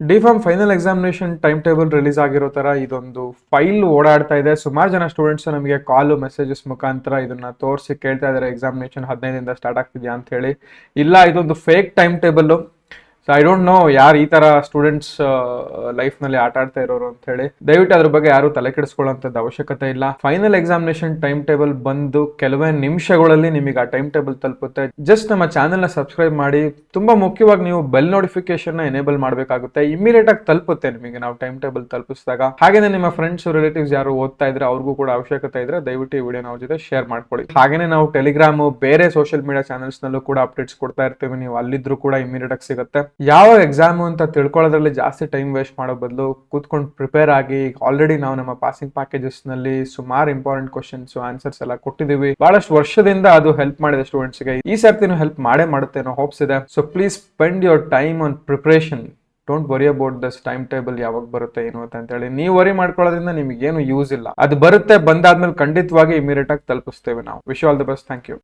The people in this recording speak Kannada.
Deform final examination time table release ಆಗಿರೋ ತರ ಇದೊಂದು ಫೈಲ್ ಓಡಾಡ್ತಾ ಇದೆ. ಸುಮಾರು ಜನ ಸ್ಟೂಡೆಂಟ್ಸ್ ನಮಗೆ ಕಾಲು ಮೆಸೇಜಸ್ ಮುಖಾಂತರ ಇದನ್ನ ತೋರಿಸಿ ಕೇಳ್ತಾ ಇದ್ದಾರೆ, ಎಕ್ಸಾಮಿನೇಷನ್ 15ರಿಂದ ಸ್ಟಾರ್ಟ್ ಆಗ್ತಿದ್ಯಾ ಅಂತ ಹೇಳಿ. ಇಲ್ಲ, ಇದೊಂದು fake time table. So I don't know ಯಾರು ಈ ತರ ಸ್ಟೂಡೆಂಟ್ಸ್ ಲೈಫ್ ನಲ್ಲಿ ಆಟ ಆಡ್ತಾ ಇರೋರು ಅಂತ ಹೇಳಿ. ದಯವಿಟ್ಟು ಅದ್ರ ಬಗ್ಗೆ ಯಾರು ತಲೆ ಕೆಡಿಸ್ಕೊಳ್ಳೋಂಥದ್ದು ಅವಶ್ಯಕತೆ ಇಲ್ಲ. ಫೈನಲ್ ಎಕ್ಸಾಮಿನೇಷನ್ ಟೈಮ್ ಟೇಬಲ್ ಬಂದು ಕೆಲವೇ ನಿಮಿಷಗಳಲ್ಲಿ ನಿಮಗೆ ಆ ಟೈಮ್ ಟೇಬಲ್ ತಲುಪುತ್ತೆ. ಜಸ್ಟ್ ನಮ್ಮ ಚಾನೆಲ್ ನ ಸಬ್ಸ್ಕ್ರೈಬ್ ಮಾಡಿ. ತುಂಬಾ ಮುಖ್ಯವಾಗಿ ನೀವು ಬೆಲ್ ನೋಟಿಫಿಕೇಶನ್ ನ ಎನೇಬಲ್ ಮಾಡಬೇಕಾಗುತ್ತೆ. ಇಮಿಡಿಯೇಟ್ ಆಗಿ ತಲುಪುತ್ತೆ ನಿಮಗೆ ನಾವು ಟೈಮ್ ಟೇಬಲ್ ತಲುಪಿಸಿದಾಗ. ಹಾಗೇನೆ ನಿಮ್ಮ ಫ್ರೆಂಡ್ಸ್ ರಿಲೇಟಿವ್ಸ್ ಯಾರು ಓದ್ತಾ ಇದ್ರೆ ಅವ್ರಿಗೂ ಕೂಡ ಅವಶ್ಯಕತೆ ಇದ್ರೆ ದಯವಿಟ್ಟು ಈ ವಿಡಿಯೋ ನಾವು ಜೊತೆ ಶೇರ್ ಮಾಡ್ಕೊಳ್ಳಿ. ಹಾಗೇನೆ ನಾವು ಟೆಲಿಗ್ರಾಮ್, ಬೇರೆ ಸೋಷಿಯಲ್ ಮೀಡಿಯಾ ಚಾನೆಲ್ಸ್ ನಲ್ಲೂ ಕೂಡ ಅಪ್ಡೇಟ್ಸ್ ಕೊಡ್ತಾ ಇರ್ತೀವಿ. ನೀವು ಅಲ್ಲಿದ್ರು ಕೂಡ ಇಮಿಡಿಯೇಟ್ ಆಗಿ ಸಿಗುತ್ತೆ. ಯಾವ ಎಕ್ಸಾಮ್ ಅಂತ ತಿಳ್ಕೊಳ್ಳೋದ್ರಲ್ಲಿ ಜಾಸ್ತಿ ಟೈಮ್ ವೇಸ್ಟ್ ಮಾಡೋ ಬದಲು ಕೂತ್ಕೊಂಡು ಪ್ರಿಪೇರ್ ಆಗಿ. ಆಲ್ರೆಡಿ ನಾವು ನಮ್ಮ ಪಾಸಿಂಗ್ ಪ್ಯಾಕೇಜಸ್ ನಲ್ಲಿ ಸುಮಾರು ಇಂಪಾರ್ಟೆಂಟ್ ಕ್ವಶನ್ಸ್ ಆನ್ಸರ್ಸ್ ಎಲ್ಲ ಕೊಟ್ಟಿದ್ದೀವಿ. ಬಹಳಷ್ಟು ವರ್ಷದಿಂದ ಅದು ಹೆಲ್ಪ್ ಮಾಡಿದೆ ಸ್ಟೂಡೆಂಟ್ಸ್ ಗೆ. ಈ ಸರ್ತಿನೂ ಹೆಲ್ಪ್ ಮಾಡುತ್ತೆ ಅನ್ನೋ ಹೋಪ್ಸ್ ಇದೆ. So please spend your time on preparation. Don't worry about this time table ಯಾವಾಗ ಬರುತ್ತೆ ಏನು ಅಂತ ಹೇಳಿ. ನೀವು ವರಿ ಮಾಡ್ಕೊಳ್ಳೋದ್ರಿಂದ ನಿಮ್ಗೆ ಏನು ಯೂಸ್ ಇಲ್ಲ. ಅದು ಬರುತ್ತೆ, ಬಂದಾದ್ಮೇಲೆ ಖಂಡಿತವಾಗಿ ಇಮಿಡಿಯೇಟ್ ಆಗಿ ತಲುಪಿಸ್ತೇವೆ ನಾವು. Wish all the best. Thank you.